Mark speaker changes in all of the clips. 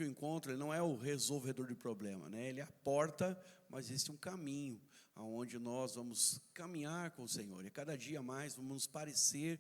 Speaker 1: que o encontro ele não é o resolvedor de problema, né? Ele é a porta, mas existe um caminho aonde nós vamos caminhar com o Senhor. E cada dia mais vamos nos parecer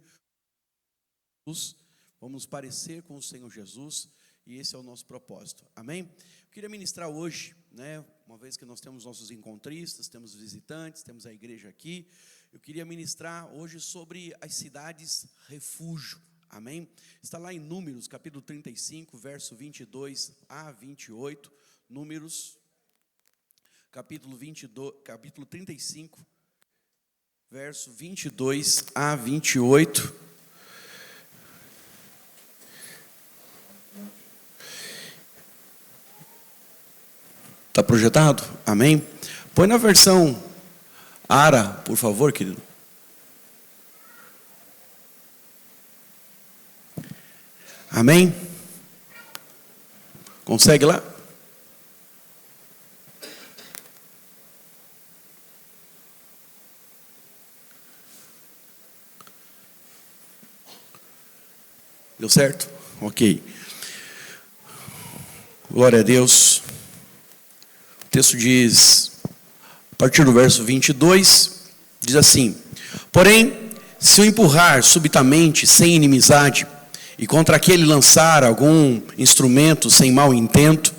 Speaker 1: com o Senhor Jesus, e esse é o nosso propósito. Amém? Eu queria ministrar hoje, né, uma vez que nós temos nossos encontristas, temos visitantes, temos a igreja aqui, eu queria ministrar hoje sobre as cidades refúgio. Amém? Está lá em Números, capítulo 35, verso 22 a 28. Números, capítulo 35, verso 22 a 28. Está projetado? Amém? Põe na versão ARA, por favor, querido. Amém? Consegue lá? Deu certo? Ok. Glória a Deus. O texto diz, a partir do verso 22, diz assim: porém, se o empurrar subitamente, sem inimizade, e contra aquele lançar algum instrumento sem mau intento,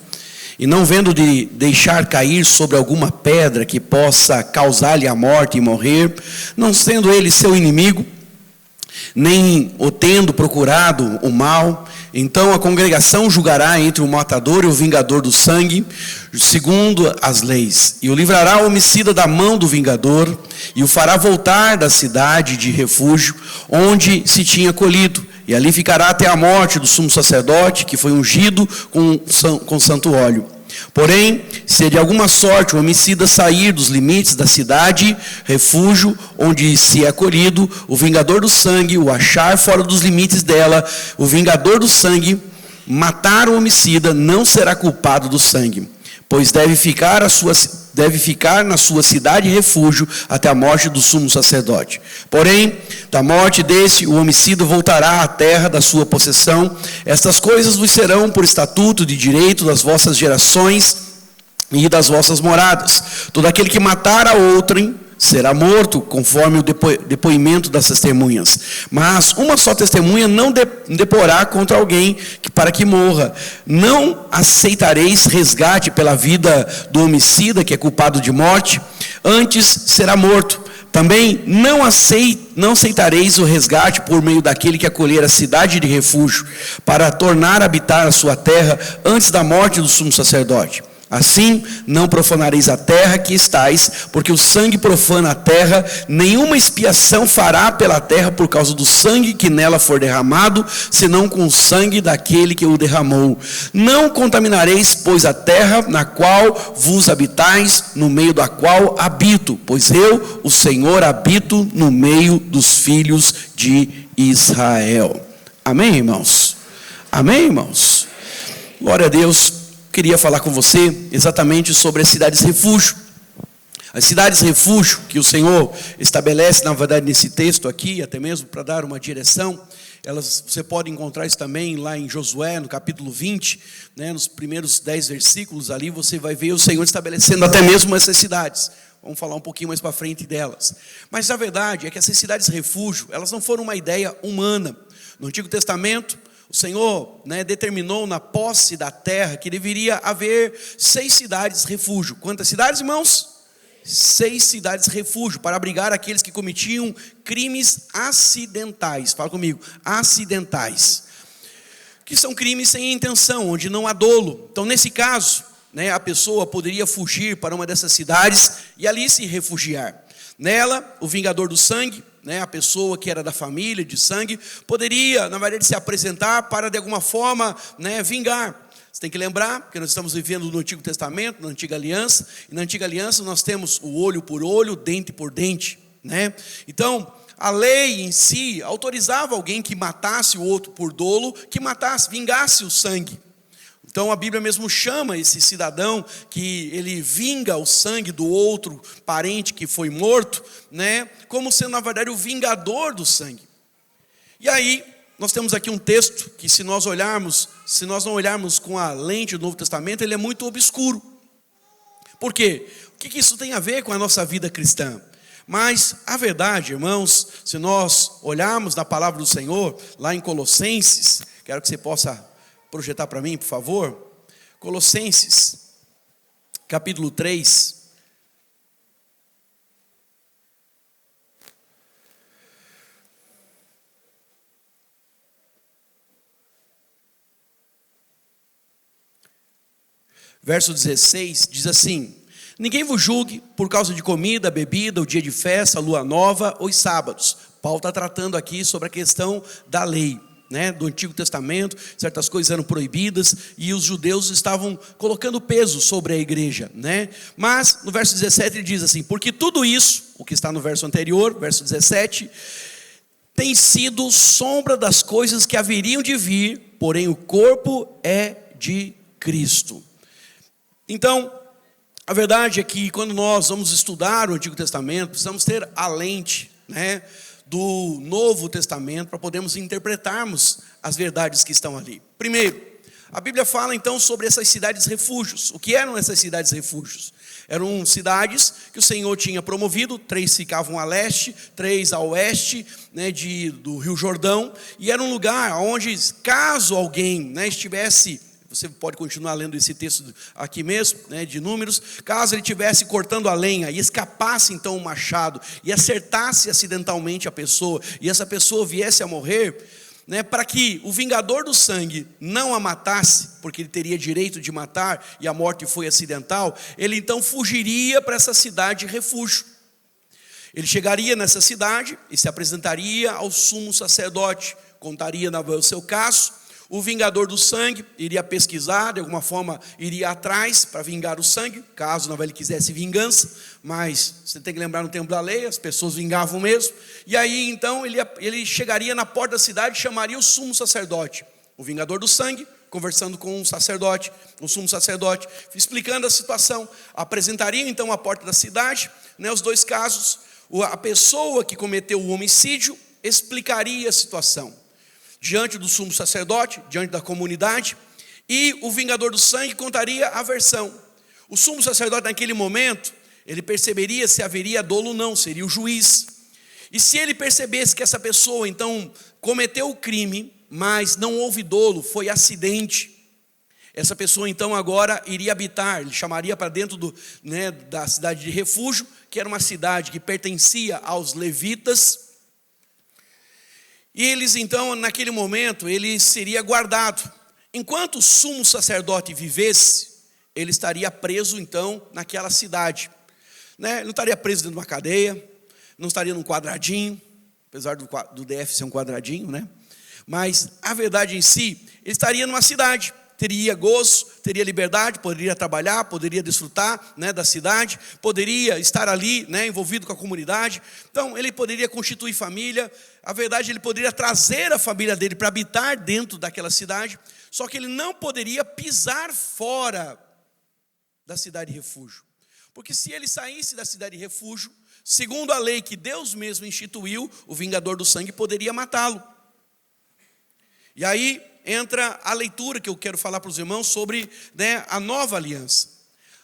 Speaker 1: e não vendo de deixar cair sobre alguma pedra que possa causar-lhe a morte e morrer, não sendo ele seu inimigo, nem o tendo procurado o mal, então a congregação julgará entre o matador e o vingador do sangue, segundo as leis, e o livrará o homicida da mão do vingador, e o fará voltar da cidade de refúgio, onde se tinha colhido, e ali ficará até a morte do sumo sacerdote, que foi ungido com santo óleo. Porém, se de alguma sorte o homicida sair dos limites da cidade, refúgio, onde se é colhido, o vingador do sangue o achar fora dos limites dela, o vingador do sangue matar o homicida, não será culpado do sangue, pois deve ficar na sua cidade refúgio até a morte do sumo sacerdote. Porém, da morte desse, o homicida voltará à terra da sua possessão. Estas coisas vos serão por estatuto de direito das vossas gerações e das vossas moradas. Todo aquele que matar a outrem será morto, conforme o depoimento das testemunhas. Mas uma só testemunha não deporá contra alguém para que morra. Não aceitareis resgate pela vida do homicida, que é culpado de morte, antes será morto. Também não aceitareis o resgate por meio daquele que acolher a cidade de refúgio, para tornar a habitar a sua terra antes da morte do sumo sacerdote. Assim, não profanareis a terra que estáis, porque o sangue profana a terra, nenhuma expiação fará pela terra por causa do sangue que nela for derramado, senão com o sangue daquele que o derramou. Não contaminareis, pois, a terra na qual vos habitais, no meio da qual habito, pois eu, o Senhor, habito no meio dos filhos de Israel. Amém, irmãos? Amém, irmãos? Glória a Deus. Queria falar com você exatamente sobre as cidades refúgio. As cidades refúgio que o Senhor estabelece, na verdade, nesse texto aqui, até mesmo para dar uma direção, você pode encontrar isso também lá em Josué, no capítulo 20, né, nos primeiros 10 versículos ali, você vai ver o Senhor estabelecendo até mesmo essas cidades. Vamos falar um pouquinho mais para frente delas. Mas a verdade é que essas cidades refúgio, elas não foram uma ideia humana. No Antigo Testamento, o Senhor, né, determinou na posse da terra que deveria haver 6 cidades refúgio. Quantas cidades, irmãos? 6 cidades refúgio, para abrigar aqueles que cometiam crimes acidentais. Fala comigo, acidentais. Que são crimes sem intenção, onde não há dolo. Então, nesse caso, né, a pessoa poderia fugir para uma dessas cidades e ali se refugiar. Nela, o vingador do sangue, né, a pessoa que era da família de sangue, poderia, na verdade, se apresentar para, de alguma forma, né, vingar. Você tem que lembrar que nós estamos vivendo no Antigo Testamento, na Antiga Aliança, e na Antiga Aliança nós temos o olho por olho, dente por dente, né? Então, a lei em si autorizava alguém que matasse o outro por dolo, que matasse, vingasse o sangue. Então a Bíblia mesmo chama esse cidadão que ele vinga o sangue do outro parente que foi morto, né, como sendo na verdade o vingador do sangue. E aí nós temos aqui um texto que se nós não olharmos com a lente do Novo Testamento, ele é muito obscuro. Por quê? O que isso tem a ver com a nossa vida cristã? Mas a verdade, irmãos, se nós olharmos na palavra do Senhor, lá em Colossenses, quero que você possa projetar para mim, por favor. Colossenses, capítulo 3. Verso 16, diz assim: ninguém vos julgue por causa de comida, bebida, o dia de festa, lua nova ou os sábados. Paulo está tratando aqui sobre a questão da lei, né, do Antigo Testamento. Certas coisas eram proibidas e os judeus estavam colocando peso sobre a igreja, né? Mas no verso 17 ele diz assim: porque tudo isso, o que está no verso anterior, verso 17, tem sido sombra das coisas que haveriam de vir, porém o corpo é de Cristo. Então, a verdade é que quando nós vamos estudar o Antigo Testamento, precisamos ter a lente, né, do Novo Testamento para podermos interpretarmos as verdades que estão ali. Primeiro, a Bíblia fala então sobre essas cidades refúgios. O que eram essas cidades refúgios? Eram cidades que o Senhor tinha promovido, 3 ficavam a leste, 3 a oeste, né, do Rio Jordão, e era um lugar onde, caso alguém, né, estivesse... Você pode continuar lendo esse texto aqui mesmo, né, de Números. Caso ele estivesse cortando a lenha e escapasse então o machado e acertasse acidentalmente a pessoa, e essa pessoa viesse a morrer, né, para que o vingador do sangue não a matasse, porque ele teria direito de matar e a morte foi acidental, ele então fugiria para essa cidade refúgio. Ele chegaria nessa cidade e se apresentaria ao sumo sacerdote, contaria o seu caso. O vingador do sangue iria pesquisar, de alguma forma iria atrás para vingar o sangue, caso não ele quisesse vingança, mas você tem que lembrar, no tempo da lei, as pessoas vingavam mesmo. E aí então ele chegaria na porta da cidade e chamaria o sumo sacerdote, o vingador do sangue, conversando com o sumo sacerdote, explicando a situação. Apresentaria então à porta da cidade, né, os dois casos. A pessoa que cometeu o homicídio explicaria a situação diante do sumo sacerdote, diante da comunidade, e o vingador do sangue contaria a versão. O sumo sacerdote naquele momento, ele perceberia se haveria dolo ou não, seria o juiz. E se ele percebesse que essa pessoa então cometeu o crime, mas não houve dolo, foi acidente, essa pessoa então agora iria habitar, ele chamaria para dentro da cidade de refúgio, que era uma cidade que pertencia aos levitas. E eles então, naquele momento, ele seria guardado. Enquanto o sumo sacerdote vivesse, ele estaria preso então naquela cidade, né? Ele não estaria preso dentro de uma cadeia, não estaria num quadradinho, apesar do DF ser um quadradinho, né? Mas a verdade em si, ele estaria numa cidade, teria gozo, teria liberdade, poderia trabalhar, poderia desfrutar, né, da cidade, poderia estar ali, né, envolvido com a comunidade. Então ele poderia constituir família. A verdade, ele poderia trazer a família dele para habitar dentro daquela cidade, só que ele não poderia pisar fora da cidade de refúgio, porque se ele saísse da cidade de refúgio, segundo a lei que Deus mesmo instituiu, o vingador do sangue poderia matá-lo. E aí entra a leitura que eu quero falar para os irmãos sobre, né, a nova aliança.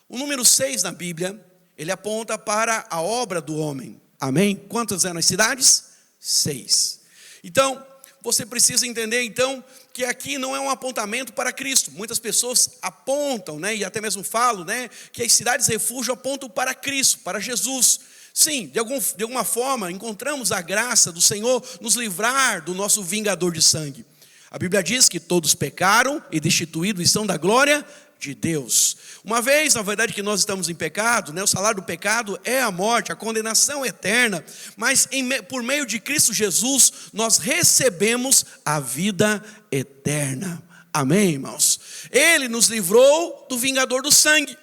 Speaker 1: O número 6 na Bíblia, ele aponta para a obra do homem. Amém? Quantas eram as cidades? 6. Então, você precisa entender então que aqui não é um apontamento para Cristo. Muitas pessoas apontam, né, e até mesmo falam, né, que as cidades refúgio apontam para Cristo, para Jesus. Sim, de alguma forma encontramos a graça do Senhor nos livrar do nosso vingador de sangue. A Bíblia diz que todos pecaram e destituídos estão da glória de Deus. Uma vez, na verdade, que nós estamos em pecado, né, o salário do pecado é a morte, a condenação eterna, mas por meio de Cristo Jesus, nós recebemos a vida eterna. Amém, irmãos? Ele nos livrou do vingador do sangue.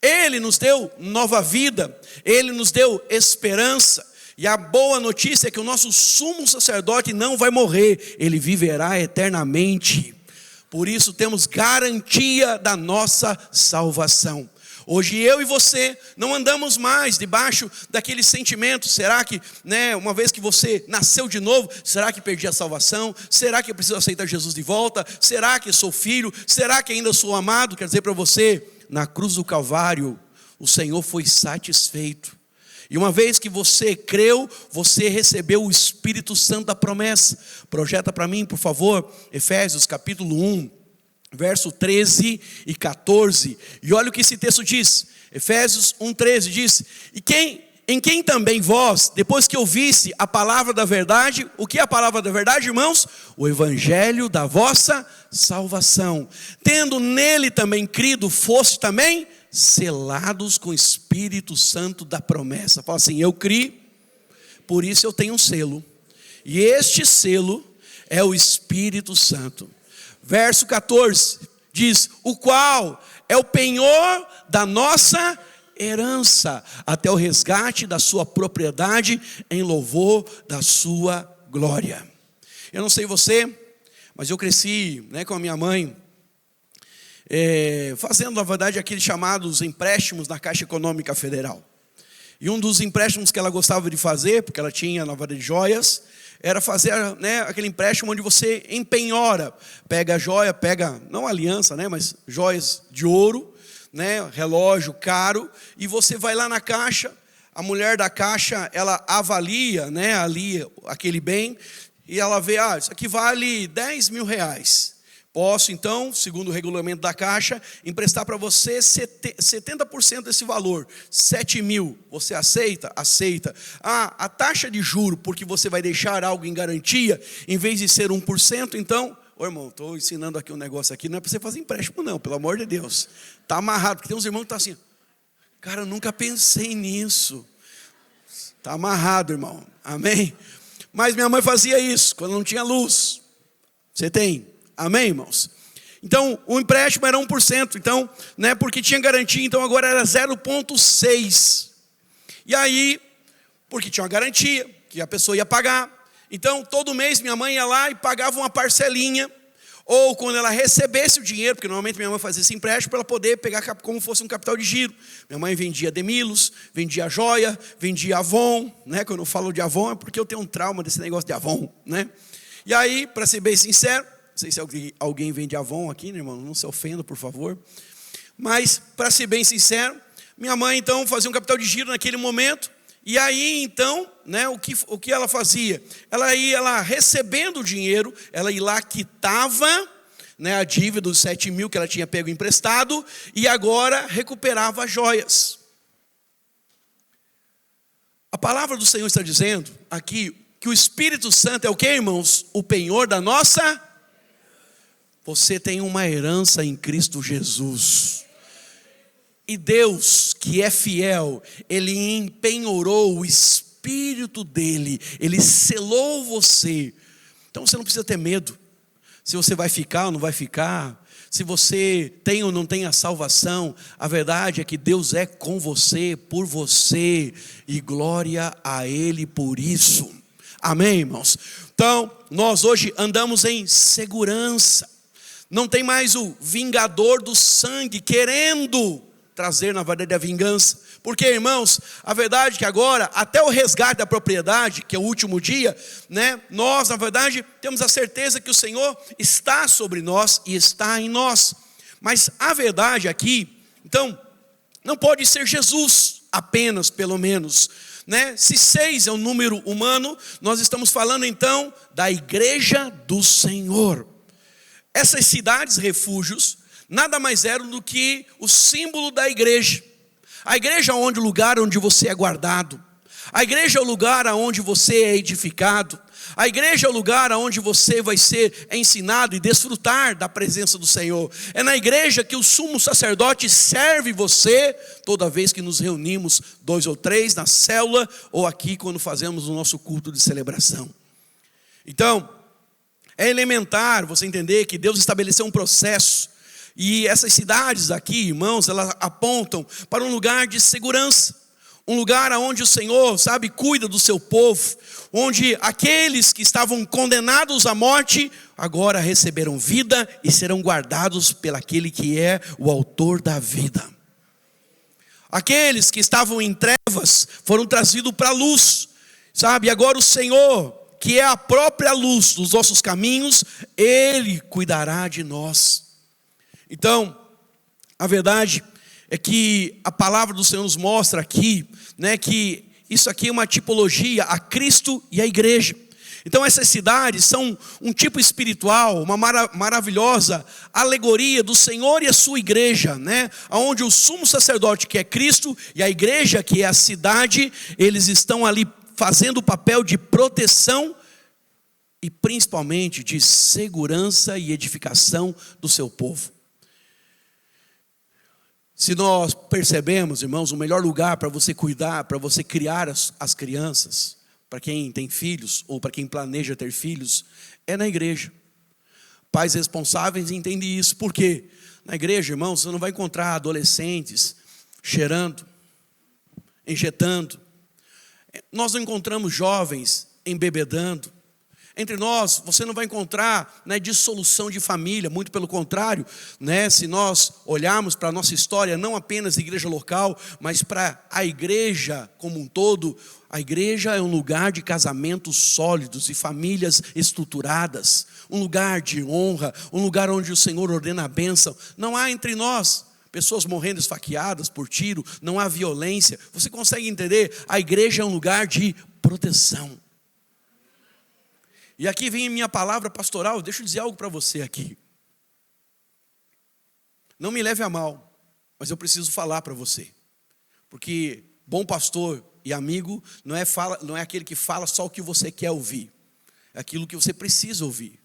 Speaker 1: Ele nos deu nova vida, ele nos deu esperança. E a boa notícia é que o nosso sumo sacerdote não vai morrer, ele viverá eternamente. Por isso temos garantia da nossa salvação. Hoje eu e você não andamos mais debaixo daquele sentimento. Será que, uma vez que você nasceu de novo, será que perdi a salvação? Será que eu preciso aceitar Jesus de volta? Será que sou filho? Será que ainda sou amado? Quero dizer para você, na cruz do Calvário, o Senhor foi satisfeito. E uma vez que você creu, você recebeu o Espírito Santo da promessa. Projeta para mim, por favor, Efésios capítulo 1, verso 13 e 14. E olha o que esse texto diz. Efésios 1,13 diz: em quem também vós, depois que ouvisse a palavra da verdade, o que é a palavra da verdade, irmãos? O evangelho da vossa salvação. Tendo nele também crido, foste também selados com o Espírito Santo da promessa. Fala assim: eu criei, por isso eu tenho um selo. E este selo é o Espírito Santo. Verso 14 diz: o qual é o penhor da nossa herança, até o resgate da sua propriedade, em louvor da sua glória. Eu não sei você, mas eu cresci com a minha mãe, fazendo na verdade aqueles chamados empréstimos na Caixa Econômica Federal. E um dos empréstimos que ela gostava de fazer, porque ela tinha na verdade joias, era fazer aquele empréstimo onde você empenhora, pega a joia, pega não aliança, mas joias de ouro, relógio caro, e você vai lá na caixa, a mulher da caixa, ela avalia ali aquele bem, e ela vê, isso aqui vale 10 mil reais. Posso então, segundo o regulamento da caixa, emprestar para você 70% desse valor, 7 mil, você aceita? Aceita. A taxa de juro, porque você vai deixar algo em garantia, em vez de ser 1%, então, irmão, estou ensinando aqui um negócio aqui, não é para você fazer empréstimo não, pelo amor de Deus, está amarrado, porque tem uns irmãos que estão assim, cara, eu nunca pensei nisso, está amarrado, irmão, amém? Mas minha mãe fazia isso, quando não tinha luz, você tem? Amém, irmãos? Então, o empréstimo era 1%, então, porque tinha garantia, então agora era 0,6. E aí, porque tinha uma garantia, que a pessoa ia pagar, então todo mês minha mãe ia lá e pagava uma parcelinha, ou quando ela recebesse o dinheiro, porque normalmente minha mãe fazia esse empréstimo para ela poder pegar como fosse um capital de giro. Minha mãe vendia Demilos, vendia joia, vendia Avon, quando eu falo de Avon é porque eu tenho um trauma desse negócio de Avon, E aí, para ser bem sincero, não sei se alguém vende Avon aqui, irmão, não se ofenda, por favor. Mas, para ser bem sincero, minha mãe, então, fazia um capital de giro naquele momento. E aí, então, o que ela fazia? Ela ia lá recebendo o dinheiro, ela ia lá, quitava a dívida dos 7 mil que ela tinha pego emprestado, e agora recuperava as joias. A palavra do Senhor está dizendo aqui que o Espírito Santo é o que, irmãos? O penhor da nossa. Você tem uma herança em Cristo Jesus. E Deus, que é fiel, Ele empenhorou o Espírito dEle. Ele selou você. Então você não precisa ter medo. Se você vai ficar ou não vai ficar. Se você tem ou não tem a salvação. A verdade é que Deus é com você, por você. E glória a Ele por isso. Amém, irmãos? Então, nós hoje andamos em segurança. Não tem mais o vingador do sangue querendo trazer na verdade a vingança. Porque, irmãos, a verdade é que agora, até o resgate da propriedade, que é o último dia, nós na verdade temos a certeza que o Senhor está sobre nós e está em nós. Mas a verdade aqui, então, não pode ser Jesus apenas, pelo menos. Se 6 é um número humano, nós estamos falando então da igreja do Senhor. Essas cidades refúgios nada mais eram do que o símbolo da igreja. A igreja é o lugar onde você é guardado. A igreja é o lugar onde você é edificado. A igreja é o lugar onde você vai ser ensinado e desfrutar da presença do Senhor. É na igreja que o sumo sacerdote serve você toda vez que nos reunimos 2 ou 3 na célula ou aqui quando fazemos o nosso culto de celebração. Então, é elementar você entender que Deus estabeleceu um processo. E essas cidades aqui, irmãos, elas apontam para um lugar de segurança. Um lugar onde o Senhor, cuida do seu povo. Onde aqueles que estavam condenados à morte, agora receberam vida e serão guardados pelo aquele que é o autor da vida. Aqueles que estavam em trevas foram trazidos para a luz, sabe? E agora o Senhor, que é a própria luz dos nossos caminhos, Ele cuidará de nós. Então, a verdade é que a palavra do Senhor nos mostra aqui, né, que isso aqui é uma tipologia a Cristo e a igreja. Então essas cidades são um tipo espiritual, uma maravilhosa alegoria do Senhor e a sua igreja, né? Onde o sumo sacerdote, que é Cristo, e a igreja, que é a cidade, eles estão ali fazendo o papel de proteção e principalmente de segurança e edificação do seu povo. Se nós percebemos, irmãos, o melhor lugar para você cuidar, para você criar as crianças, para quem tem filhos ou para quem planeja ter filhos, é na igreja. Pais responsáveis entendem isso. Por quê? Na igreja, irmãos, você não vai encontrar adolescentes cheirando, injetando. Nós não encontramos jovens embebedando. Entre nós, você não vai encontrar, né, dissolução de família, muito pelo contrário, né, se nós olharmos para a nossa história, não apenas a igreja local, mas para a igreja como um todo, a igreja é um lugar de casamentos sólidos e famílias estruturadas, um lugar de honra, um lugar onde o Senhor ordena a bênção. Não há entre nós pessoas morrendo esfaqueadas por tiro, não há violência. Você consegue entender? A igreja é um lugar de proteção. E aqui vem a minha palavra pastoral. Deixa eu dizer algo para você aqui. Não me leve a mal, mas eu preciso falar para você. Porque bom pastor e amigo não é aquele que fala só o que você quer ouvir. É aquilo que você precisa ouvir.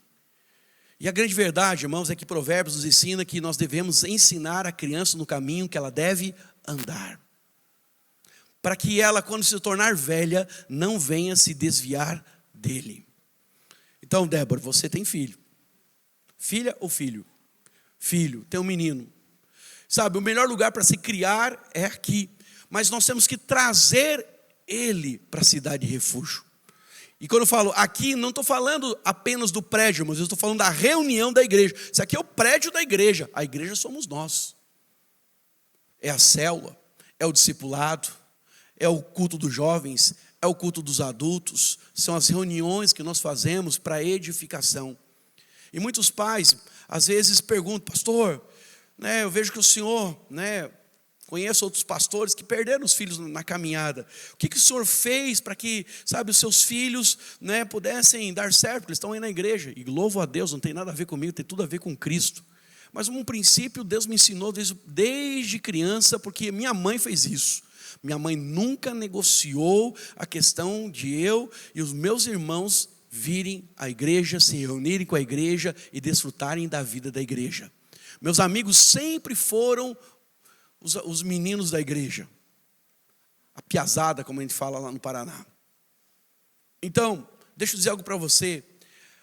Speaker 1: E a grande verdade, irmãos, é que Provérbios nos ensina que nós devemos ensinar a criança no caminho que ela deve andar. Para que ela, quando se tornar velha, não venha se desviar dele. Então, Débora, você tem filho. Filha ou filho? Filho, tem um menino. Sabe, o melhor lugar para se criar é aqui. Mas nós temos que trazer ele para a cidade de refúgio. E quando eu falo aqui, não estou falando apenas do prédio, mas eu estou falando da reunião da igreja. Isso aqui é o prédio da igreja. A igreja somos nós. É a célula, é o discipulado, é o culto dos jovens, é o culto dos adultos, são as reuniões que nós fazemos para edificação. E muitos pais, às vezes perguntam, pastor, né, eu vejo que o senhor, né, conheço outros pastores que perderam os filhos na caminhada. O que o senhor fez para que, sabe, os seus filhos, né, pudessem dar certo? Porque eles estão aí na igreja. E louvo a Deus, não tem nada a ver comigo, tem tudo a ver com Cristo. Mas um princípio Deus me ensinou desde criança, porque minha mãe fez isso. Minha mãe nunca negociou a questão de eu e os meus irmãos virem à igreja, se reunirem com a igreja e desfrutarem da vida da igreja. Meus amigos sempre foram os meninos da igreja. A piazada, como a gente fala lá no Paraná. Então, deixa eu dizer algo para você.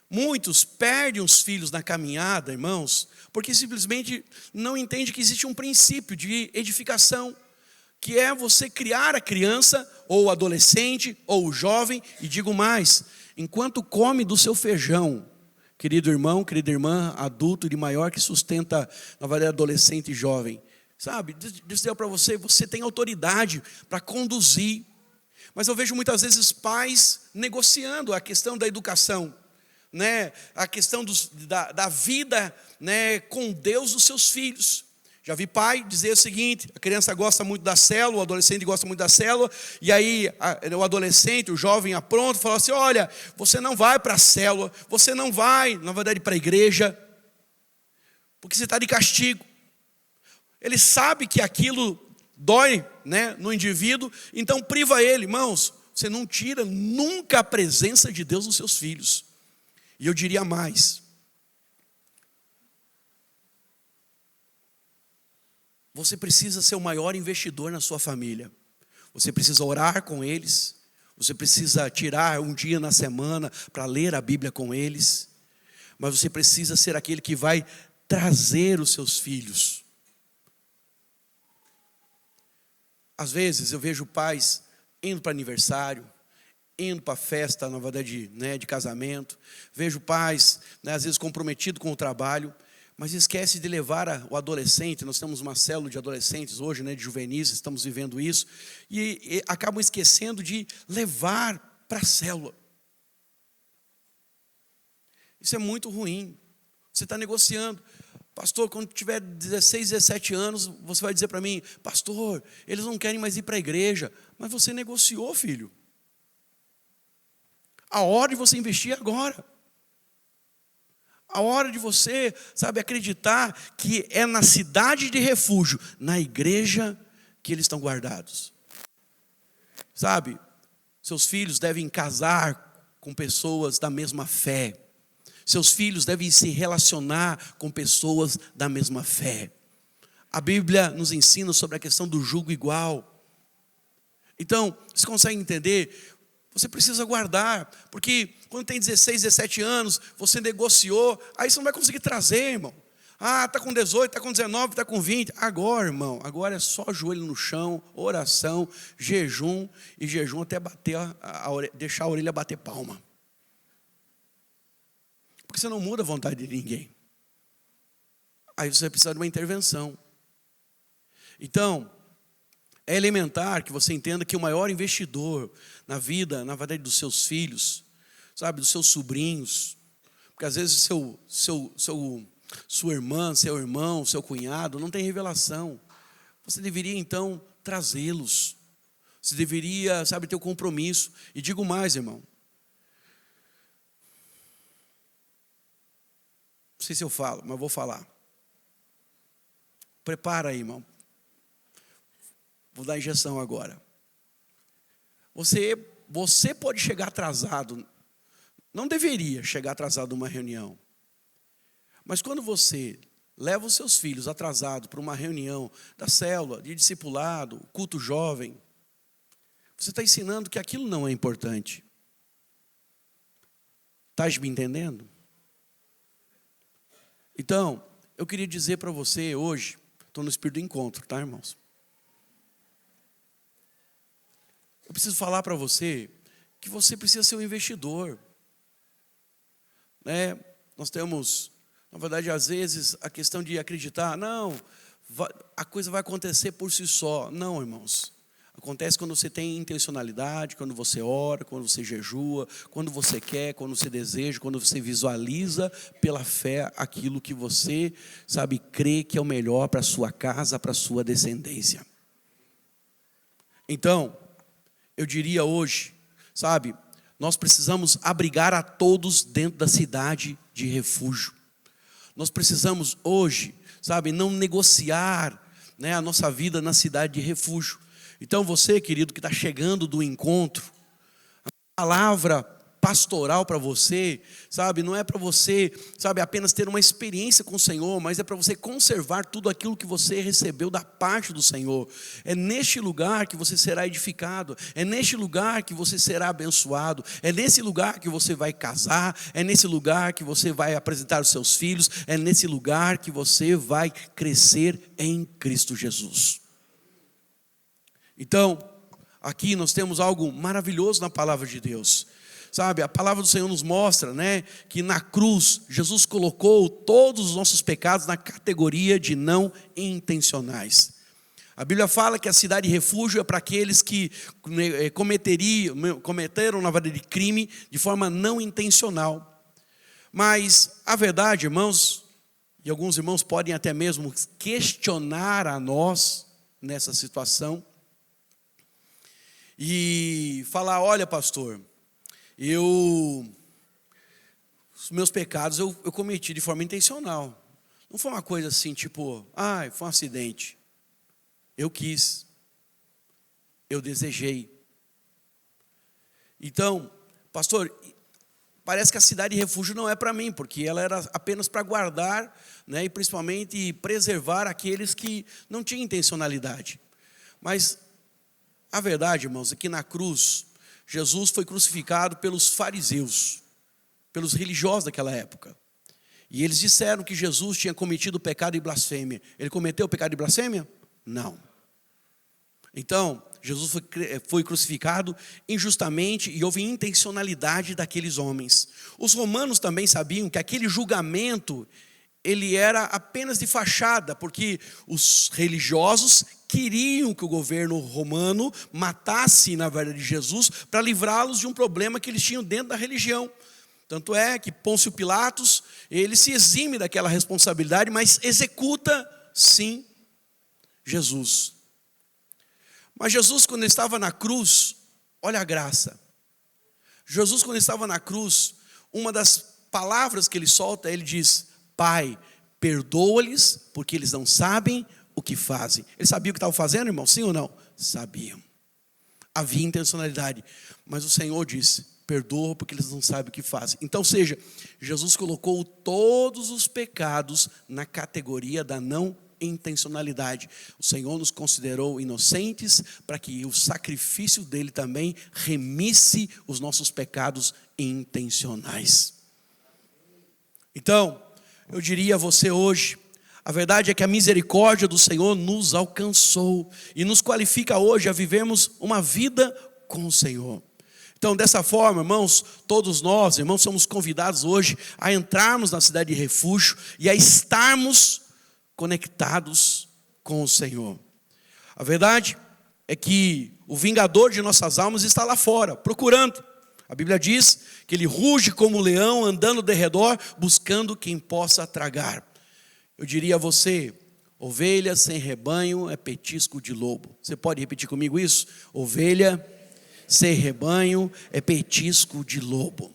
Speaker 1: Muitos perdem os filhos na caminhada, irmãos, porque simplesmente não entendem que existe um princípio de edificação, que é você criar a criança, ou o adolescente, ou o jovem, e digo mais, enquanto come do seu feijão, querido irmão, querida irmã, adulto e maior que sustenta, na verdade, adolescente e jovem, sabe, dizer para você, você tem autoridade para conduzir, mas eu vejo muitas vezes pais negociando a questão da educação, né, a questão da vida, né, com Deus dos seus filhos. Já vi pai dizer o seguinte, a criança gosta muito da célula, o adolescente gosta muito da célula, e aí o adolescente, o jovem apronta, fala assim, olha, você não vai para a célula, você não vai, na verdade, para a igreja, porque você está de castigo. Ele sabe que aquilo dói, né, no indivíduo, então priva ele. Irmãos, você não tira nunca a presença de Deus nos seus filhos. E eu diria mais, você precisa ser o maior investidor na sua família. Você precisa orar com eles. Você precisa tirar um dia na semana para ler a Bíblia com eles. Mas você precisa ser aquele que vai trazer os seus filhos. Às vezes eu vejo pais indo para aniversário, indo para festa, na verdade, né, de casamento. Vejo pais, né, às vezes comprometidos com o trabalho. mas esquece de levar o adolescente. Nós temos uma célula de adolescentes hoje, né, de juvenis, estamos vivendo isso, e acabam esquecendo de levar para a célula. Isso é muito ruim. Você está negociando. Pastor, quando tiver 16, 17 anos, você vai dizer para mim: pastor, eles não querem mais ir para a igreja. Mas você negociou, filho. A hora de você investir é agora. A hora de você, acreditar que é na cidade de refúgio, na igreja, que eles estão guardados. Seus filhos devem casar com pessoas da mesma fé. Seus filhos devem se relacionar com pessoas da mesma fé. A Bíblia nos ensina sobre a questão do jugo igual. Então, você consegue entender? Você precisa guardar, porque quando tem 16, 17 anos, você negociou, aí você não vai conseguir trazer, irmão. Está com 18, está com 19, está com 20. Agora, irmão, agora é só joelho no chão, oração, jejum, e jejum até bater deixar a orelha bater palma. Porque você não muda a vontade de ninguém. Aí você vai precisar de uma intervenção. Então, é elementar que você entenda que o maior investidor na vida, na verdade, dos seus filhos, dos seus sobrinhos, porque às vezes sua irmã, seu irmão, seu cunhado não tem revelação. Você deveria então trazê-los. Você deveria, ter o compromisso. E digo mais, irmão. Não sei se eu falo, mas vou falar. Prepara aí, irmão. Vou dar injeção agora. Você pode chegar atrasado. Não deveria chegar atrasado numa reunião. Mas quando você leva os seus filhos atrasados para uma reunião da célula, de discipulado, culto jovem, você está ensinando que aquilo não é importante. Está me entendendo? Então, eu queria dizer para você hoje, estou no espírito do encontro, tá, irmãos? Eu preciso falar para você que você precisa ser um investidor. Nós temos, na verdade, às vezes, a questão de acreditar, não, a coisa vai acontecer por si só. Não, irmãos. Acontece quando você tem intencionalidade, quando você ora, quando você jejua, quando você quer, quando você deseja, quando você visualiza pela fé aquilo que você, crê que é o melhor para a sua casa, para a sua descendência. Então, eu diria hoje, nós precisamos abrigar a todos dentro da cidade de refúgio. Nós precisamos hoje, não negociar, a nossa vida na cidade de refúgio. Então você, querido, que está chegando do encontro, a palavra pastoral para você, não é para você, apenas ter uma experiência com o Senhor, mas é para você conservar tudo aquilo que você recebeu da parte do Senhor. É neste lugar que você será edificado, é neste lugar que você será abençoado, é nesse lugar que você vai casar, é nesse lugar que você vai apresentar os seus filhos, é nesse lugar que você vai crescer em Cristo Jesus. Então, aqui nós temos algo maravilhoso na palavra de Deus. A palavra do Senhor nos mostra, que na cruz, Jesus colocou todos os nossos pecados na categoria de não intencionais. A Bíblia fala que a cidade de refúgio é para aqueles que cometeram, na verdade, crime de forma não intencional. Mas a verdade, irmãos, e alguns irmãos podem até mesmo questionar a nós nessa situação, e falar: olha, pastor, os meus pecados eu cometi de forma intencional. Não foi uma coisa assim, tipo, foi um acidente. Eu quis, eu desejei. Então, pastor, parece que a cidade de refúgio não é para mim, porque ela era apenas para guardar, e principalmente preservar aqueles que não tinham intencionalidade. Mas a verdade, irmãos, é que na cruz, Jesus foi crucificado pelos fariseus, pelos religiosos daquela época. E eles disseram que Jesus tinha cometido o pecado de blasfêmia. Ele cometeu o pecado de blasfêmia? Não. Então, Jesus foi crucificado injustamente e houve intencionalidade daqueles homens. Os romanos também sabiam que aquele julgamento ele era apenas de fachada, porque os religiosos queriam que o governo romano matasse, na verdade, Jesus, para livrá-los de um problema que eles tinham dentro da religião. Tanto é que Pôncio Pilatos, ele se exime daquela responsabilidade, mas executa, sim, Jesus. Mas Jesus, quando ele estava na cruz, olha a graça. Jesus, quando ele estava na cruz, uma das palavras que ele solta, ele diz: Pai, perdoa-lhes, porque eles não sabem o que fazem. Eles sabiam o que estavam fazendo, irmão? Sim ou não? Sabiam. Havia intencionalidade. Mas o Senhor disse: perdoa, porque eles não sabem o que fazem. Então, seja, Jesus colocou todos os pecados na categoria da não intencionalidade. O Senhor nos considerou inocentes para que o sacrifício dele também remisse os nossos pecados intencionais. Então, eu diria a você hoje, a verdade é que a misericórdia do Senhor nos alcançou e nos qualifica hoje a vivermos uma vida com o Senhor. Então, dessa forma, irmãos, todos nós, irmãos, somos convidados hoje a entrarmos na cidade de refúgio e a estarmos conectados com o Senhor. A verdade é que o vingador de nossas almas está lá fora, procurando. A Bíblia diz que ele ruge como um leão, andando de redor, buscando quem possa tragar. Eu diria a você, ovelha sem rebanho é petisco de lobo. Você pode repetir comigo isso? Ovelha sem rebanho é petisco de lobo.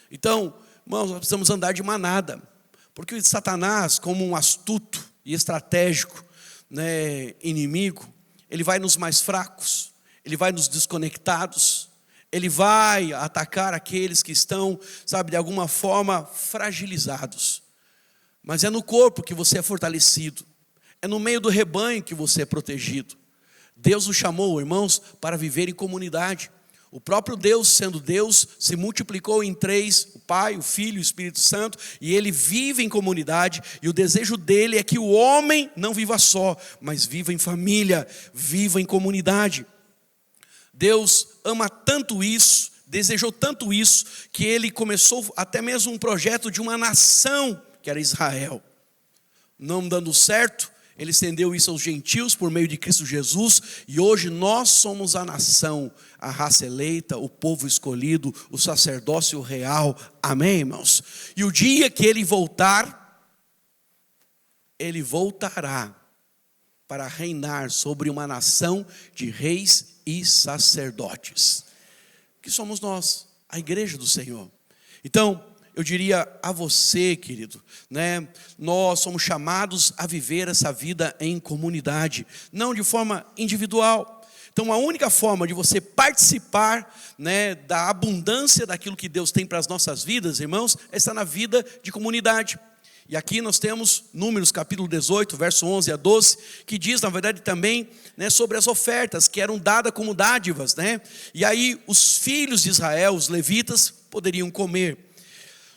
Speaker 1: Então, irmãos, nós precisamos andar de manada, porque o Satanás, como um astuto e estratégico, inimigo, ele vai nos mais fracos, ele vai nos desconectados, ele vai atacar aqueles que estão, de alguma forma fragilizados. Mas é no corpo que você é fortalecido, é no meio do rebanho que você é protegido. Deus nos chamou, irmãos, para viver em comunidade. O próprio Deus, sendo Deus, se multiplicou em três: o Pai, o Filho e o Espírito Santo, e ele vive em comunidade, e o desejo dele é que o homem não viva só, mas viva em família, viva em comunidade. Deus ama tanto isso, desejou tanto isso, que ele começou até mesmo um projeto de uma nação, que era Israel. Não dando certo, ele estendeu isso aos gentios por meio de Cristo Jesus, e hoje nós somos a nação, a raça eleita, o povo escolhido, o sacerdócio real. Amém, irmãos? E o dia que ele voltar, ele voltará para reinar sobre uma nação de reis e sacerdotes, que somos nós, a igreja do Senhor. Então, eu diria a você, querido, nós somos chamados a viver essa vida em comunidade, não de forma individual. Então, a única forma de você participar, da abundância daquilo que Deus tem para as nossas vidas, irmãos, é estar na vida de comunidade. E aqui nós temos Números capítulo 18, verso 11 a 12, que diz, na verdade, também sobre as ofertas que eram dadas como dádivas. E aí os filhos de Israel, os levitas, poderiam comer.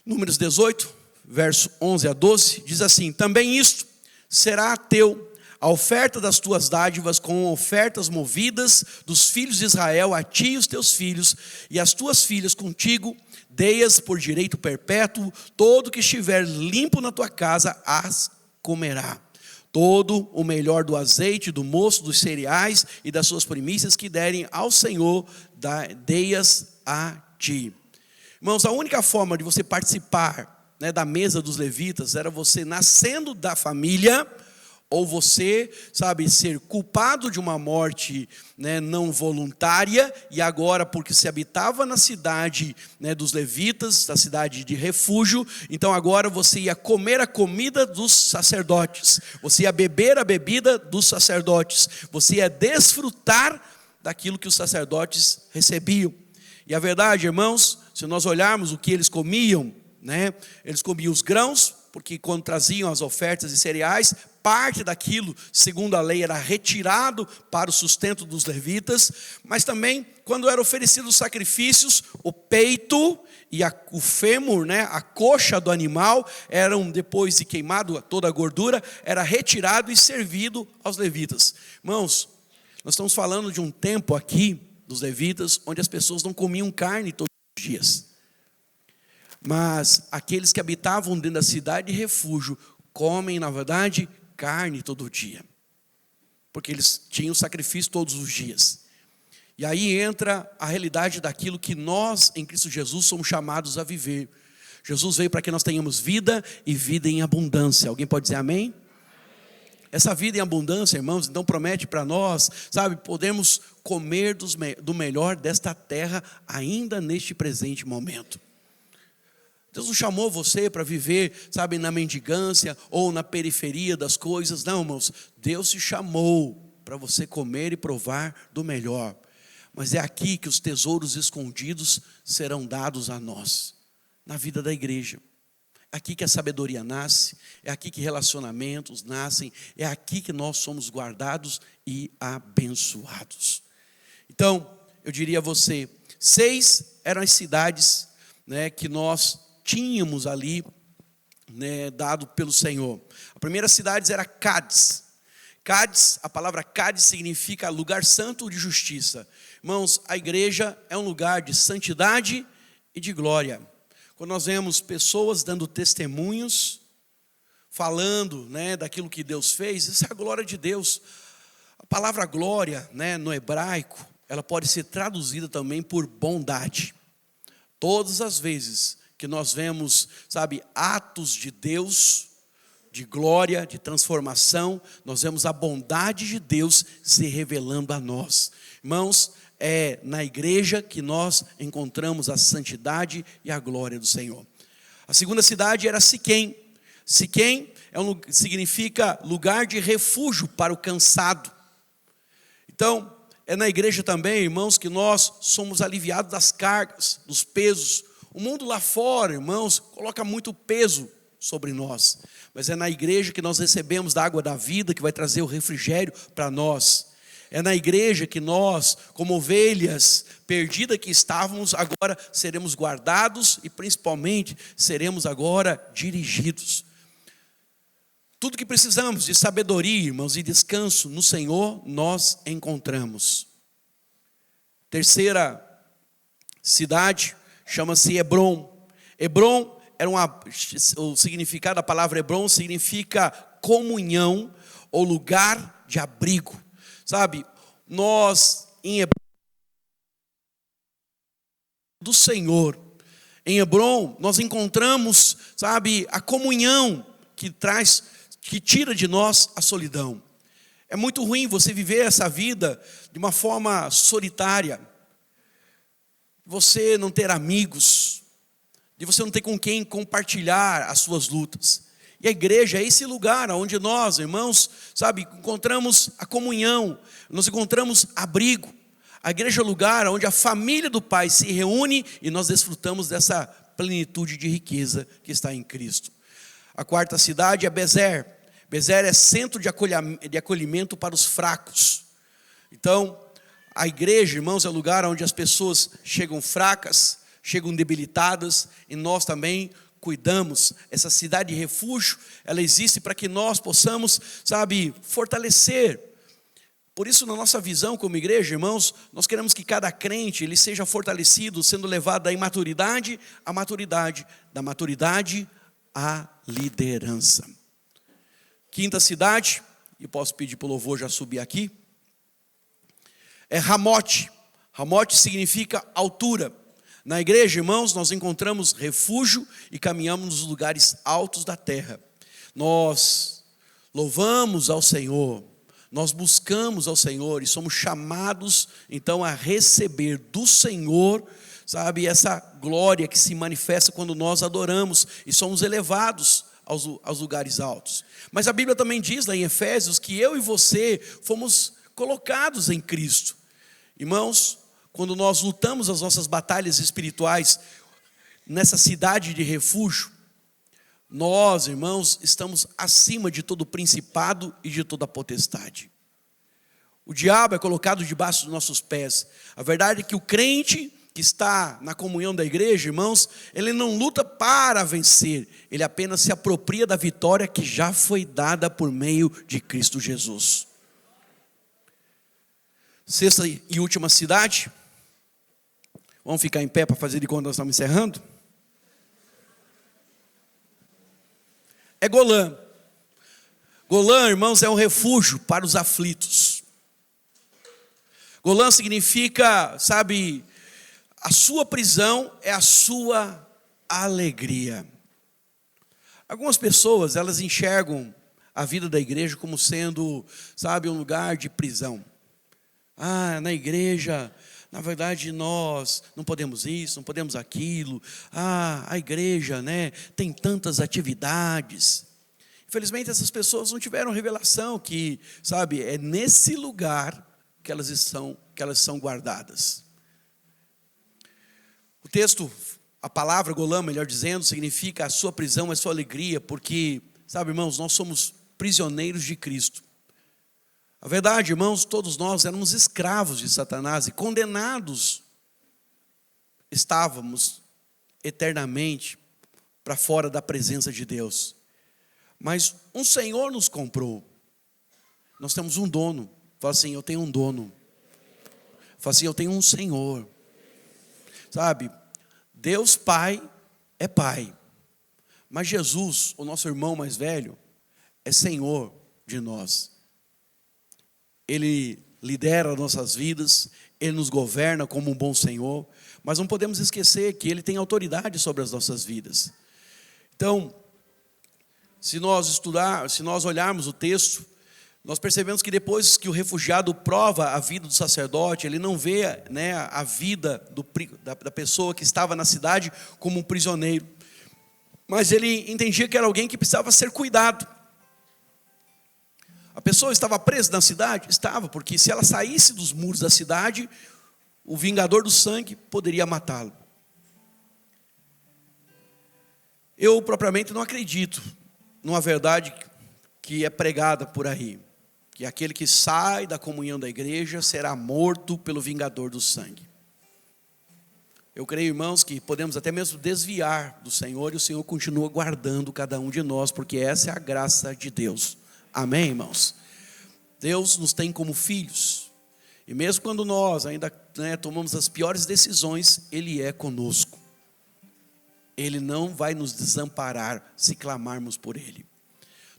Speaker 1: Números 18, verso 11 a 12, diz assim: também isto será teu, a oferta das tuas dádivas com ofertas movidas dos filhos de Israel a ti e os teus filhos, e as tuas filhas contigo, dei-as por direito perpétuo, todo que estiver limpo na tua casa as comerá. Todo o melhor do azeite, do moço, dos cereais e das suas primícias que derem ao Senhor, dei-as a ti. Irmãos, a única forma de você participar da mesa dos levitas era você nascendo da família, ou você, ser culpado de uma morte não voluntária, e agora porque se habitava na cidade dos levitas, da cidade de refúgio, então agora você ia comer a comida dos sacerdotes, você ia beber a bebida dos sacerdotes, você ia desfrutar daquilo que os sacerdotes recebiam. E a verdade, irmãos, se nós olharmos o que eles comiam, eles comiam os grãos, porque quando traziam as ofertas de cereais, parte daquilo, segundo a lei, era retirado para o sustento dos levitas, mas também, quando eram oferecidos sacrifícios, o peito e o fêmur, a coxa do animal, eram, depois de queimado toda a gordura, era retirado e servido aos levitas. Irmãos, nós estamos falando de um tempo aqui, dos levitas, onde as pessoas não comiam carne todos os dias. Mas aqueles que habitavam dentro da cidade de refúgio comem, na verdade, carne todo dia. Porque eles tinham sacrifício todos os dias. E aí entra a realidade daquilo que nós, em Cristo Jesus, somos chamados a viver. Jesus veio para que nós tenhamos vida e vida em abundância. Alguém pode dizer amém? Essa vida em abundância, irmãos, então promete para nós, sabe, podemos comer do melhor desta terra ainda neste presente momento. Deus não chamou você para viver, sabe, na mendigância ou na periferia das coisas. Não, irmãos, Deus te chamou para você comer e provar do melhor. Mas é aqui que os tesouros escondidos serão dados a nós, na vida da igreja. É aqui que a sabedoria nasce, é aqui que relacionamentos nascem, é aqui que nós somos guardados e abençoados. Então, eu diria a você, 6 eram as cidades, né, que nós tínhamos ali, né, dado pelo Senhor. A primeira cidade era Cádiz. Cádiz, a palavra Cádiz significa lugar santo de justiça. Irmãos, a igreja é um lugar de santidade e de glória. Quando nós vemos pessoas dando testemunhos, falando, né, daquilo que Deus fez, isso é a glória de Deus. A palavra glória, né, no hebraico, ela pode ser traduzida também por bondade. Todas as vezes que nós vemos, sabe, atos de Deus, de glória, de transformação, nós vemos a bondade de Deus se revelando a nós. Irmãos, é na igreja que nós encontramos a santidade e a glória do Senhor. A segunda cidade era Siquém. Siquém significa lugar de refúgio para o cansado. Então, é na igreja também, irmãos, que nós somos aliviados das cargas, dos pesos. O mundo lá fora, irmãos, coloca muito peso sobre nós. Mas é na igreja que nós recebemos da água da vida, que vai trazer o refrigério para nós. É na igreja que nós, como ovelhas perdidas que estávamos, agora seremos guardados e principalmente seremos agora dirigidos. Tudo que precisamos de sabedoria, irmãos, e descanso no Senhor, nós encontramos. Terceira cidade chama-se Hebrom. Hebrom o significado da palavra Hebrom significa comunhão ou lugar de abrigo. Sabe, nós em Hebrom, do Senhor, em Hebrom nós encontramos, sabe, a comunhão que tira de nós a solidão. É muito ruim você viver essa vida de uma forma solitária, você não ter amigos, de você não ter com quem compartilhar as suas lutas. E a igreja é esse lugar onde nós, irmãos, sabe, encontramos a comunhão, nós encontramos abrigo. A igreja é o lugar onde a família do Pai se reúne e nós desfrutamos dessa plenitude de riqueza que está em Cristo. A quarta cidade é Bezer. Bezer é centro de acolhimento para os fracos. Então, a igreja, irmãos, é o lugar onde as pessoas chegam fracas, chegam debilitadas, e nós também cuidamos. Essa cidade de refúgio, ela existe para que nós possamos, sabe, fortalecer. Por isso, na nossa visão como igreja, irmãos, nós queremos que cada crente ele seja fortalecido, sendo levado da imaturidade à maturidade, da maturidade à liderança. Quinta cidade, e posso pedir para o louvor já subir aqui, é Ramote. Ramote significa altura. Na igreja, irmãos, nós encontramos refúgio e caminhamos nos lugares altos da terra. Nós louvamos ao Senhor, nós buscamos ao Senhor e somos chamados, então, a receber do Senhor, sabe, essa glória que se manifesta quando nós adoramos e somos elevados aos lugares altos. Mas a Bíblia também diz lá em Efésios que eu e você fomos colocados em Cristo. Irmãos, quando nós lutamos as nossas batalhas espirituais nessa cidade de refúgio, nós, irmãos, estamos acima de todo principado e de toda potestade. O diabo é colocado debaixo dos nossos pés. A verdade é que o crente que está na comunhão da igreja, irmãos, ele não luta para vencer, ele apenas se apropria da vitória que já foi dada por meio de Cristo Jesus. Sexta e última cidade. Vamos ficar em pé para fazer de conta que nós estamos encerrando? É Golã. Golã, irmãos, é um refúgio para os aflitos. Golã significa, sabe, a sua prisão é a sua alegria. Algumas pessoas, elas enxergam a vida da igreja como sendo, sabe, um lugar de prisão. Na igreja, na verdade, nós não podemos isso, não podemos aquilo. A igreja, né, tem tantas atividades. Infelizmente, essas pessoas não tiveram revelação que, sabe, é nesse lugar que elas são guardadas. O texto, a palavra golã, melhor dizendo, significa a sua prisão, a sua alegria, porque, sabe, irmãos, nós somos prisioneiros de Cristo. A verdade, irmãos, todos nós éramos escravos de Satanás e condenados estávamos eternamente para fora da presença de Deus. Mas um Senhor nos comprou. Nós temos um dono. Fala assim, eu tenho um dono. Fala assim, eu tenho um Senhor. Sabe, Deus Pai é Pai. Mas Jesus, o nosso irmão mais velho, é Senhor de nós. Ele lidera nossas vidas, Ele nos governa como um bom Senhor, mas não podemos esquecer que Ele tem autoridade sobre as nossas vidas. Então, se nós olharmos o texto, nós percebemos que depois que o refugiado prova a vida do sacerdote, ele não vê, né, a vida da pessoa que estava na cidade como um prisioneiro, mas ele entendia que era alguém que precisava ser cuidado. A pessoa estava presa na cidade? Estava, porque se ela saísse dos muros da cidade, o vingador do sangue poderia matá-lo. Eu propriamente não acredito numa verdade que é pregada por aí, que aquele que sai da comunhão da igreja será morto pelo vingador do sangue. Eu creio, irmãos, que podemos até mesmo desviar do Senhor e o Senhor continua guardando cada um de nós, porque essa é a graça de Deus. Amém, irmãos? Deus nos tem como filhos. E mesmo quando nós ainda, né, tomamos as piores decisões, Ele é conosco. Ele não vai nos desamparar se clamarmos por Ele.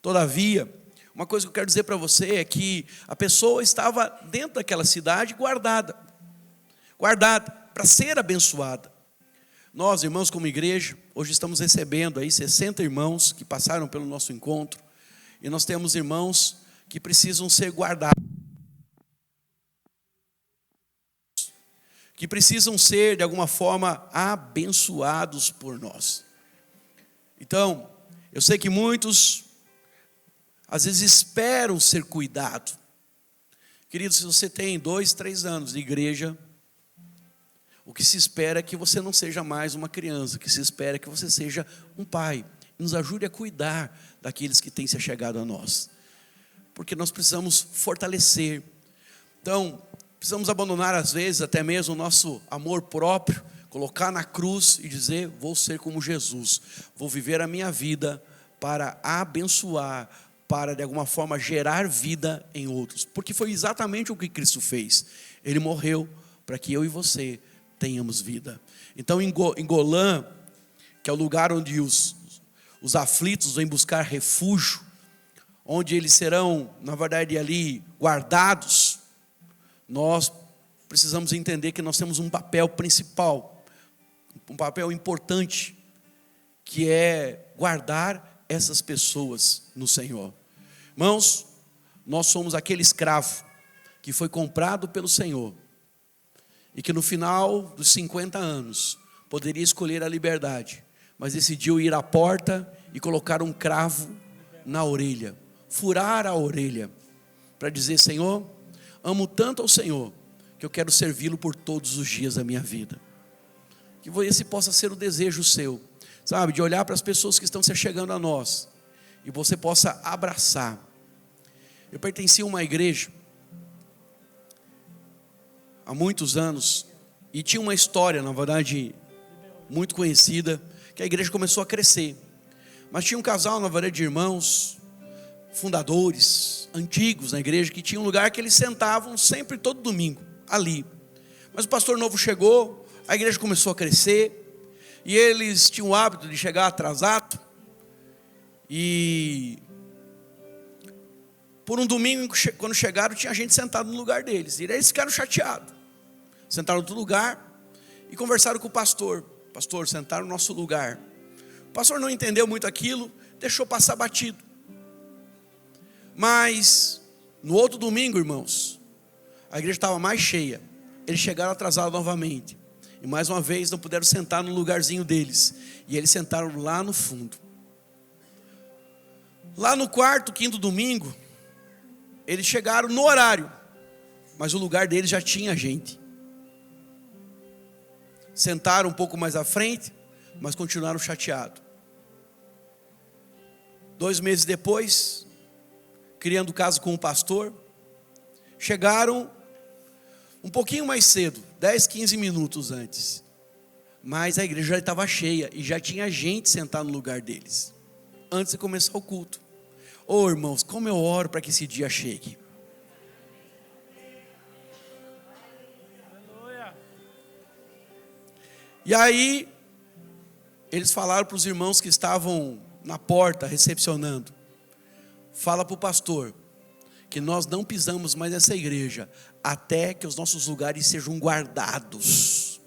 Speaker 1: Todavia, uma coisa que eu quero dizer para você é que a pessoa estava dentro daquela cidade guardada para ser abençoada. Nós, irmãos, como igreja, hoje estamos recebendo aí 60 irmãos que passaram pelo nosso encontro. E nós temos irmãos que precisam ser guardados, que precisam ser, de alguma forma, abençoados por nós. Então, eu sei que muitos, às vezes, esperam ser cuidados. Querido, se você tem 2, 3 anos de igreja, o que se espera é que você não seja mais uma criança, o que se espera é que você seja um pai. Nos ajude a cuidar daqueles que têm se achegado a nós, porque nós precisamos fortalecer. Então, precisamos abandonar às vezes até mesmo o nosso amor próprio, colocar na cruz e dizer, vou ser como Jesus, vou viver a minha vida para abençoar, para de alguma forma gerar vida em outros, porque foi exatamente o que Cristo fez. Ele morreu para que eu e você tenhamos vida. Então, em Golã, que é o lugar onde os aflitos vêm buscar refúgio, onde eles serão, na verdade, ali guardados, nós precisamos entender que nós temos um papel principal, um papel importante, que é guardar essas pessoas no Senhor. Irmãos, nós somos aquele escravo que foi comprado pelo Senhor e que no final dos 50 anos poderia escolher a liberdade, mas decidiu ir à porta e colocar um cravo na orelha, furar a orelha, para dizer, Senhor, amo tanto ao Senhor, que eu quero servi-lo por todos os dias da minha vida. Que esse possa ser o desejo seu, sabe, de olhar para as pessoas que estão se chegando a nós, e você possa abraçar. Eu pertencia a uma igreja, há muitos anos, e tinha uma história, na verdade, muito conhecida, que a igreja começou a crescer, mas tinha um casal, na verdade, de irmãos, fundadores, antigos na igreja, que tinha um lugar que eles sentavam sempre, todo domingo, ali. Mas o pastor novo chegou, a igreja começou a crescer, e eles tinham o hábito de chegar atrasado, e por um domingo, quando chegaram, tinha gente sentada no lugar deles. E eles ficaram chateados. Sentaram no outro lugar e conversaram com o pastor. Pastor, sentaram no nosso lugar. O pastor não entendeu muito aquilo, deixou passar batido. Mas no outro domingo, irmãos, a igreja estava mais cheia. Eles chegaram atrasados novamente. E mais uma vez não puderam sentar no lugarzinho deles. E eles sentaram lá no fundo. Lá no quarto, quinto domingo, eles chegaram no horário. Mas o lugar deles já tinha gente. Sentaram um pouco mais à frente, mas continuaram chateados. 2 meses depois, criando caso com o pastor, chegaram um pouquinho mais cedo, 10, 15 minutos antes. Mas a igreja já estava cheia e já tinha gente sentada no lugar deles, antes de começar o culto. Oh, irmãos, como eu oro para que esse dia chegue. E aí, eles falaram para os irmãos que estavam na porta, recepcionando: fala para o pastor que nós não pisamos mais nessa igreja até que os nossos lugares sejam guardados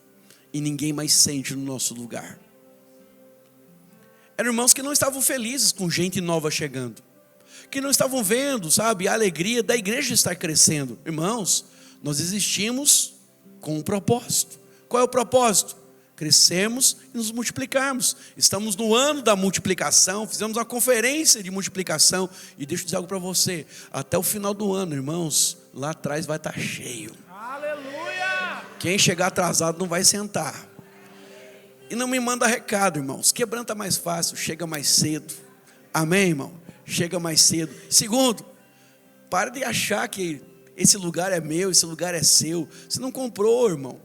Speaker 1: e ninguém mais sente no nosso lugar. Eram irmãos que não estavam felizes com gente nova chegando, que não estavam vendo, sabe, a alegria da igreja estar crescendo. Irmãos, nós existimos com um propósito. Qual é o propósito? Crescemos e nos multiplicarmos. Estamos no ano da multiplicação. Fizemos uma conferência de multiplicação. E deixa eu dizer algo para você: até o final do ano, irmãos, lá atrás vai estar cheio.
Speaker 2: Aleluia!
Speaker 1: Quem chegar atrasado não vai sentar. E não me manda recado, irmãos. Quebranta mais fácil, chega mais cedo. Amém, irmão? Chega mais cedo. Segundo, para de achar que esse lugar é meu, esse lugar é seu. Você não comprou, irmão.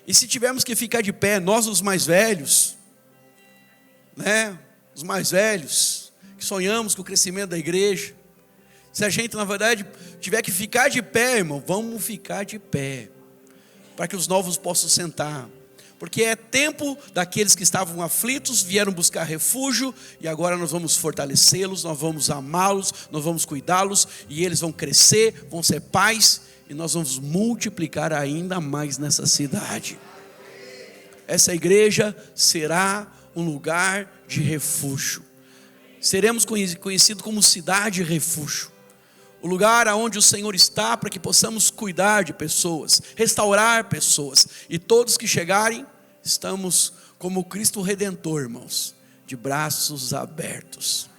Speaker 1: E se tivermos que ficar de pé, nós os mais velhos, né? Os mais velhos, que sonhamos com o crescimento da igreja. Se a gente, na verdade, tiver que ficar de pé, irmão, vamos ficar de pé, para que os novos possam sentar. Porque é tempo daqueles que estavam aflitos, vieram buscar refúgio, e agora nós vamos fortalecê-los, nós vamos amá-los, nós vamos cuidá-los, e eles vão crescer, vão ser pais, e nós vamos multiplicar ainda mais nessa cidade. Essa igreja será um lugar de refúgio. Seremos conhecidos como cidade refúgio. O lugar onde o Senhor está para que possamos cuidar de pessoas, restaurar pessoas. E todos que chegarem, estamos como Cristo Redentor, irmãos, de braços abertos.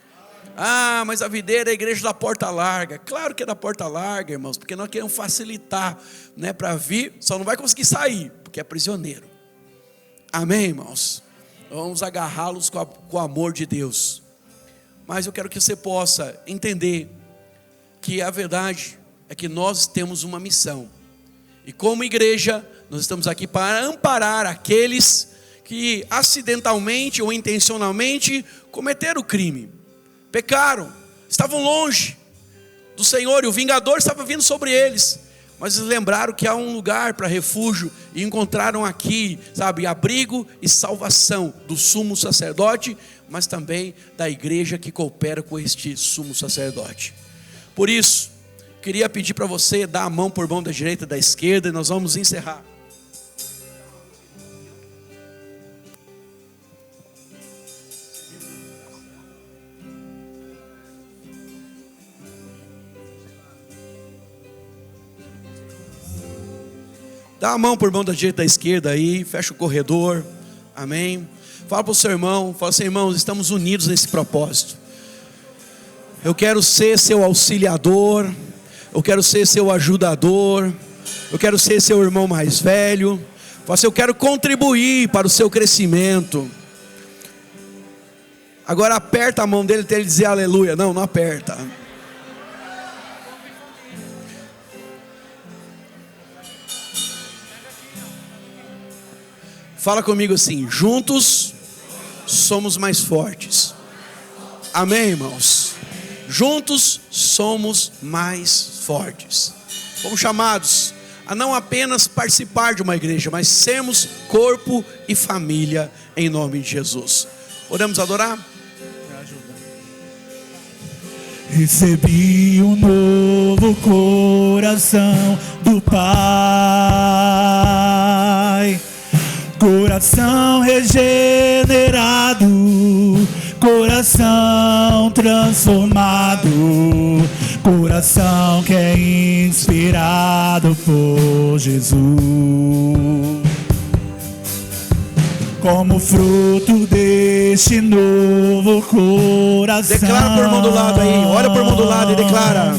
Speaker 1: Ah, mas a videira é a igreja da porta larga. Claro que é da porta larga, irmãos, porque nós queremos facilitar, né, para vir, só não vai conseguir sair, porque é prisioneiro. Amém, irmãos? Vamos agarrá-los com o amor de Deus. Mas eu quero que você possa entender que a verdade é que nós temos uma missão. E como igreja, nós estamos aqui para amparar aqueles que acidentalmente ou intencionalmente cometeram o crime. Pecaram, estavam longe do Senhor e o vingador estava vindo sobre eles. Mas eles lembraram que há um lugar para refúgio e encontraram aqui, sabe, abrigo e salvação do sumo sacerdote, mas também da igreja que coopera com este sumo sacerdote. Por isso, queria pedir para você dar a mão por mão da direita e da esquerda, e nós vamos encerrar. Dá a mão por mão da direita e da esquerda aí, fecha o corredor, amém. Fala para o seu irmão, fala assim: irmãos, estamos unidos nesse propósito. Eu quero ser seu auxiliador, eu quero ser seu ajudador, eu quero ser seu irmão mais velho. Fala assim: eu quero contribuir para o seu crescimento. Agora aperta a mão dele até ele dizer aleluia. Não, não aperta. Fala comigo assim: juntos somos mais fortes. Amém, irmãos? Juntos somos mais fortes. Fomos chamados a não apenas participar de uma igreja, mas sermos corpo e família em nome de Jesus. Podemos adorar?
Speaker 3: Recebi um novo coração do Pai, coração regenerado, coração transformado, coração que é inspirado por Jesus. Como fruto deste novo coração.
Speaker 1: Declara por irmão do lado aí, olha por irmão do lado e declara.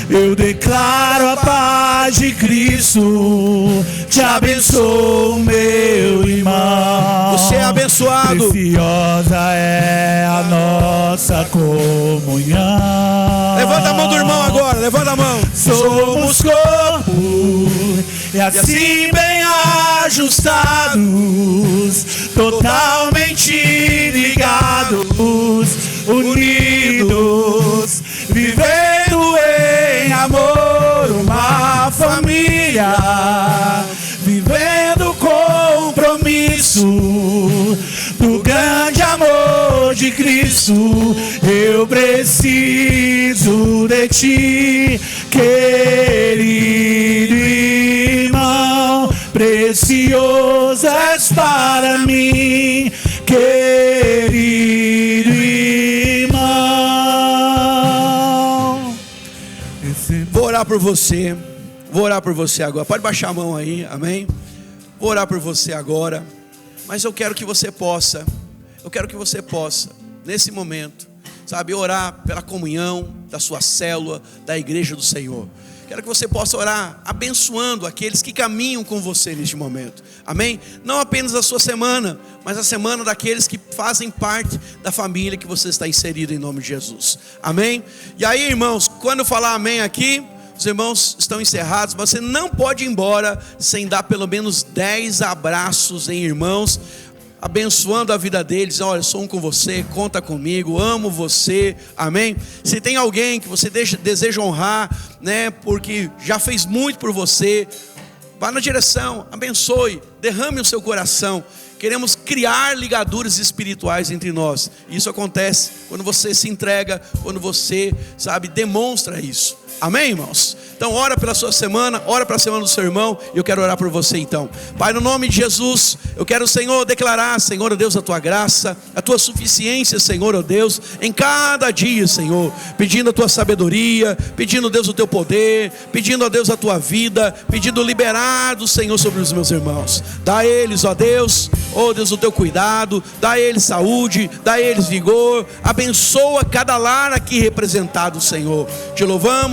Speaker 3: Eu declaro a paz de Cristo, te abençoo, meu irmão.
Speaker 1: Você é abençoado.
Speaker 3: Preciosa é a nossa comunhão.
Speaker 1: Levanta a mão do irmão agora, levanta a mão.
Speaker 3: Somos corpo, e assim bem ajustados, totalmente ligados, unidos, vivendo em amor, uma família, vivendo compromisso do grande amor de Cristo. Eu preciso de ti, querido irmão, precioso és para mim, querido irmão.
Speaker 1: Vou orar por você. Vou orar por você agora. Pode baixar a mão aí, amém? Vou orar por você agora. Mas eu quero que você possa, nesse momento, sabe, orar pela comunhão da sua célula, da igreja do Senhor. Quero que você possa orar abençoando aqueles que caminham com você neste momento, amém? Não apenas a sua semana, mas a semana daqueles que fazem parte da família que você está inserido, em nome de Jesus, amém? E aí, irmãos, quando eu falar amém aqui, os irmãos estão encerrados. Você não pode ir embora sem dar pelo menos 10 abraços em irmãos, abençoando a vida deles. Olha, sou um com você, conta comigo, amo você, amém? Se tem alguém que você deseja honrar, né, porque já fez muito por você, vá na direção, abençoe, derrame o seu coração. Queremos criar ligaduras espirituais entre nós. Isso acontece quando você se entrega, quando você, sabe, demonstra isso. Amém, irmãos? Então ora pela sua semana, ora para a semana do seu irmão. E eu quero orar por você então. Pai, no nome de Jesus, eu quero, Senhor, declarar, Senhor, ó Deus, a tua graça, a tua suficiência, Senhor, ó Deus, em cada dia, Senhor, pedindo a tua sabedoria, pedindo, Deus, o teu poder, pedindo a Deus a tua vida, pedindo liberado, Senhor, sobre os meus irmãos. Dá a eles, ó Deus, o teu cuidado, dá a eles saúde, dá a eles vigor, abençoa cada lar aqui representado, Senhor. Te louvamos.